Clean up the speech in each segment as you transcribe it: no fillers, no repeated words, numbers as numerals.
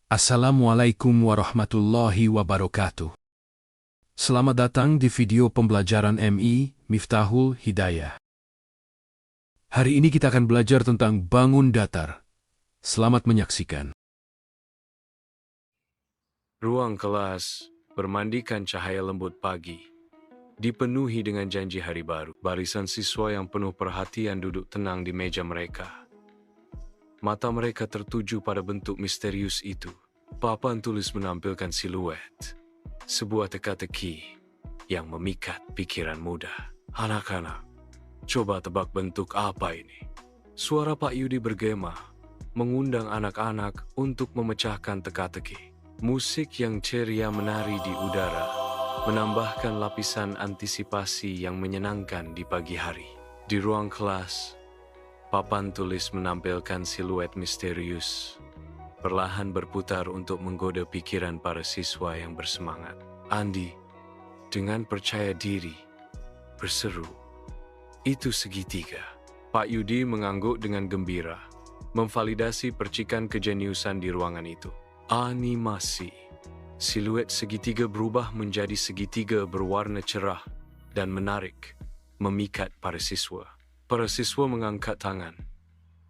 Assalamualaikum warahmatullahi wabarakatuh. Selamat datang di video pembelajaran MI Miftahul Hidayah. Hari ini kita akan belajar tentang bangun datar. Selamat menyaksikan. Ruang kelas bermandikan cahaya lembut pagi, dipenuhi dengan janji hari baru. Barisan siswa yang penuh perhatian duduk tenang di meja mereka. Mata mereka tertuju pada bentuk misterius itu. Papan tulis menampilkan siluet, sebuah teka-teki yang memikat pikiran muda. Anak-anak, coba tebak bentuk apa ini? Suara Pak Yudi bergema, mengundang anak-anak untuk memecahkan teka-teki. Musik yang ceria menari di udara, menambahkan lapisan antisipasi yang menyenangkan di pagi hari. Di ruang kelas, papan tulis menampilkan siluet misterius, perlahan berputar untuk menggoda pikiran para siswa yang bersemangat. Andi, dengan percaya diri, berseru, "Itu segitiga." Pak Yudi mengangguk dengan gembira, memvalidasi percikan kejeniusan di ruangan itu. Animasi. Siluet segitiga berubah menjadi segitiga berwarna cerah dan menarik, memikat para siswa. Para siswa mengangkat tangan.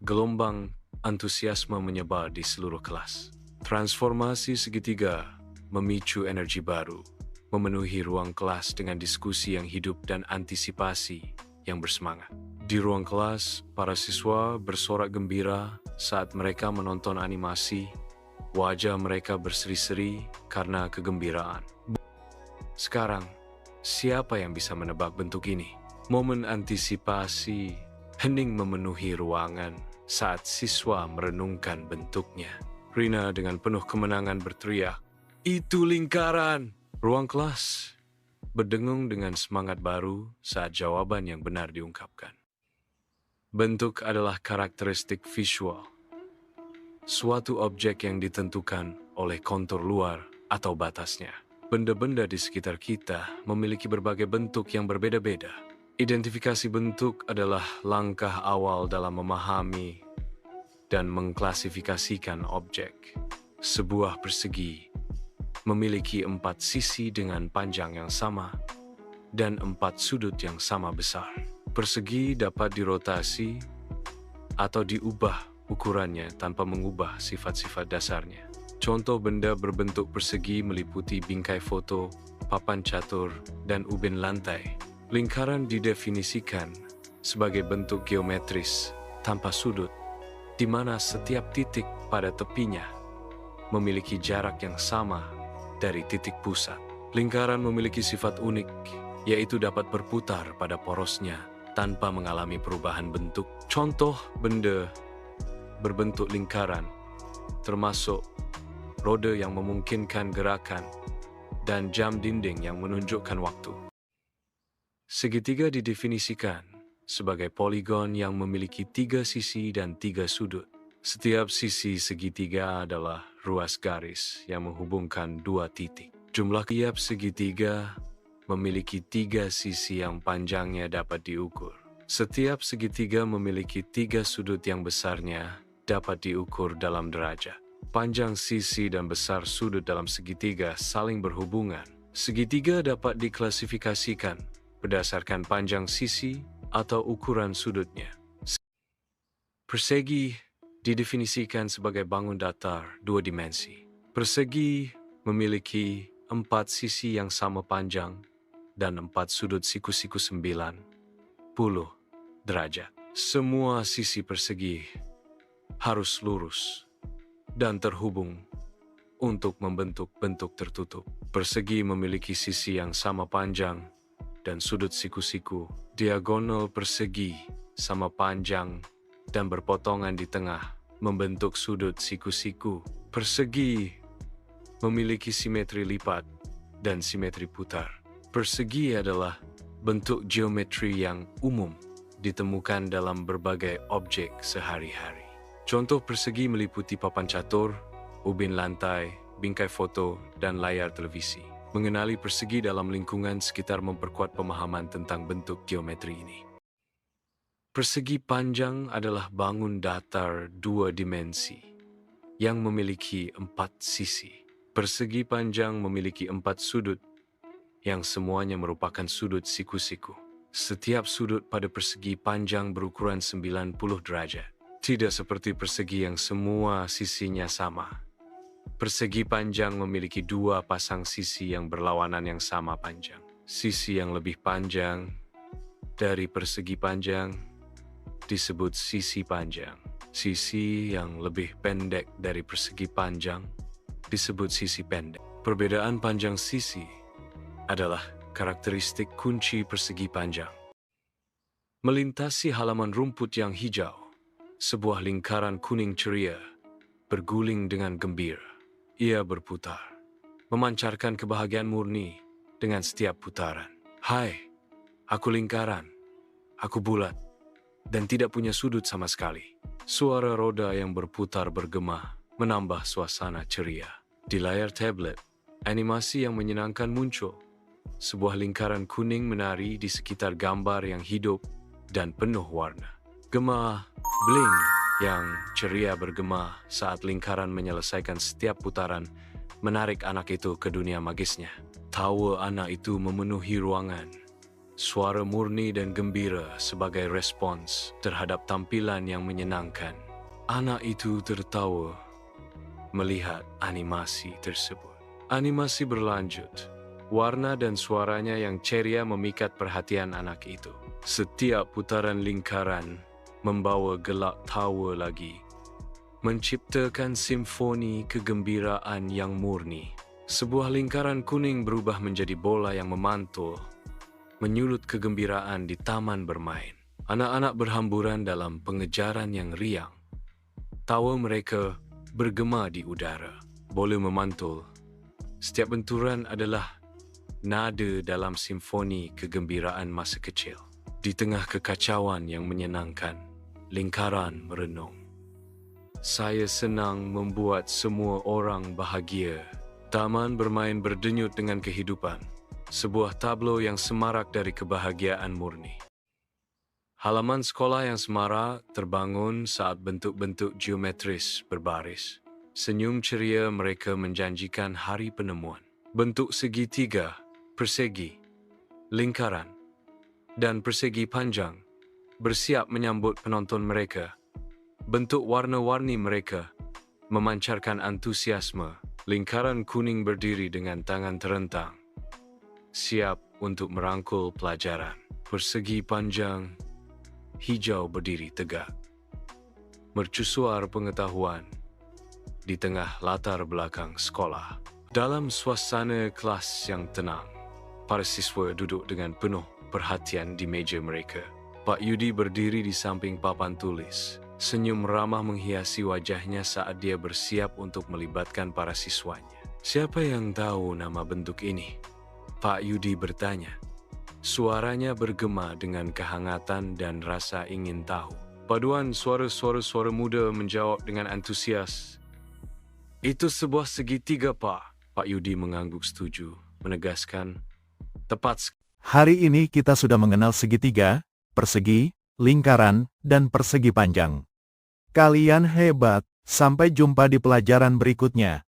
Gelombang antusiasme menyebar di seluruh kelas. Transformasi segitiga memicu energi baru, memenuhi ruang kelas dengan diskusi yang hidup dan antisipasi yang bersemangat. Di ruang kelas, para siswa bersorak gembira saat mereka menonton animasi. Wajah mereka berseri-seri karena kegembiraan. Sekarang, siapa yang bisa menebak bentuk ini? Momen antisipasi hening memenuhi ruangan saat siswa merenungkan bentuknya. Rina dengan penuh kemenangan berteriak, "Itu lingkaran!" Ruang kelas berdengung dengan semangat baru saat jawaban yang benar diungkapkan. Bentuk adalah karakteristik visual, suatu objek yang ditentukan oleh kontur luar atau batasnya. Benda-benda di sekitar kita memiliki berbagai bentuk yang berbeda-beda. Identifikasi bentuk adalah langkah awal dalam memahami dan mengklasifikasikan objek. Sebuah persegi memiliki 4 sisi dengan panjang yang sama dan 4 sudut yang sama besar. Persegi dapat dirotasi atau diubah ukurannya tanpa mengubah sifat-sifat dasarnya. Contoh benda berbentuk persegi meliputi bingkai foto, papan catur, dan ubin lantai. Lingkaran didefinisikan sebagai bentuk geometris tanpa sudut, di mana setiap titik pada tepinya memiliki jarak yang sama dari titik pusat. Lingkaran memiliki sifat unik, yaitu dapat berputar pada porosnya tanpa mengalami perubahan bentuk. Contoh benda berbentuk lingkaran termasuk roda yang memungkinkan gerakan dan jam dinding yang menunjukkan waktu. Segitiga didefinisikan sebagai poligon yang memiliki 3 sisi dan 3 sudut. Setiap sisi segitiga adalah ruas garis yang menghubungkan 2 titik. Jumlah tiap segitiga memiliki 3 sisi yang panjangnya dapat diukur. Setiap segitiga memiliki 3 sudut yang besarnya dapat diukur dalam derajat. Panjang sisi dan besar sudut dalam segitiga saling berhubungan. Segitiga dapat diklasifikasikan berdasarkan panjang sisi atau ukuran sudutnya. Persegi didefinisikan sebagai bangun datar 2 dimensi. Persegi memiliki 4 sisi yang sama panjang dan 4 sudut siku-siku 90 derajat. Semua sisi persegi harus lurus dan terhubung untuk membentuk bentuk tertutup. Persegi memiliki sisi yang sama panjang dan sudut siku-siku. Diagonal persegi sama panjang dan berpotongan di tengah membentuk sudut siku-siku. Persegi memiliki simetri lipat dan simetri putar. Persegi adalah bentuk geometri yang umum ditemukan dalam berbagai objek sehari-hari. Contoh persegi meliputi papan catur, ubin lantai, bingkai foto, dan layar televisi. Mengenali persegi dalam lingkungan sekitar memperkuat pemahaman tentang bentuk geometri ini. Persegi panjang adalah bangun datar 2 dimensi yang memiliki 4 sisi. Persegi panjang memiliki 4 sudut yang semuanya merupakan sudut siku-siku. Setiap sudut pada persegi panjang berukuran 90 derajat. Tidak seperti persegi yang semua sisinya sama. Persegi panjang memiliki 2 pasang sisi yang berlawanan yang sama panjang. Sisi yang lebih panjang dari persegi panjang disebut sisi panjang. Sisi yang lebih pendek dari persegi panjang disebut sisi pendek. Perbedaan panjang sisi adalah karakteristik kunci persegi panjang. Melintasi halaman rumput yang hijau, sebuah lingkaran kuning ceria berguling dengan gembira. Ia berputar, memancarkan kebahagiaan murni dengan setiap putaran. Hai, aku lingkaran, aku bulat, dan tidak punya sudut sama sekali. Suara roda yang berputar bergema menambah suasana ceria. Di layar tablet, animasi yang menyenangkan muncul. Sebuah lingkaran kuning menari di sekitar gambar yang hidup dan penuh warna. Gema, bling, yang ceria bergema saat lingkaran menyelesaikan setiap putaran menarik anak itu ke dunia magisnya. Tawa anak itu memenuhi ruangan. Suara murni dan gembira sebagai respons terhadap tampilan yang menyenangkan. Anak itu tertawa melihat animasi tersebut. Animasi berlanjut. Warna dan suaranya yang ceria memikat perhatian anak itu. Setiap putaran lingkaran membawa gelak tawa lagi, menciptakan simfoni kegembiraan yang murni. Sebuah lingkaran kuning berubah menjadi bola yang memantul, menyulut kegembiraan di taman bermain. Anak-anak berhamburan dalam pengejaran yang riang. Tawa mereka bergema di udara. Bola memantul. Setiap benturan adalah nada dalam simfoni kegembiraan masa kecil. Di tengah kekacauan yang menyenangkan, lingkaran merenung. Saya senang membuat semua orang bahagia. Taman bermain berdenyut dengan kehidupan. Sebuah tablo yang semarak dari kebahagiaan murni. Halaman sekolah yang semarak terbangun saat bentuk-bentuk geometris berbaris. Senyum ceria mereka menjanjikan hari penemuan. Bentuk segitiga, persegi, lingkaran, dan persegi panjang bersiap menyambut penonton mereka. Bentuk warna-warni mereka memancarkan antusiasme. Lingkaran kuning berdiri dengan tangan terentang, siap untuk merangkul pelajaran. Persegi panjang hijau berdiri tegak, mercusuar pengetahuan di tengah latar belakang sekolah. Dalam suasana kelas yang tenang, para siswa duduk dengan penuh perhatian di meja mereka. Pak Yudi berdiri di samping papan tulis. Senyum ramah menghiasi wajahnya saat dia bersiap untuk melibatkan para siswanya. Siapa yang tahu nama bentuk ini? Pak Yudi bertanya. Suaranya bergema dengan kehangatan dan rasa ingin tahu. Paduan suara muda menjawab dengan antusias. Itu sebuah segitiga, Pak. Pak Yudi mengangguk setuju, menegaskan. Tepat. Hari ini kita sudah mengenal segitiga, persegi, lingkaran, dan persegi panjang. Kalian hebat, sampai jumpa di pelajaran berikutnya.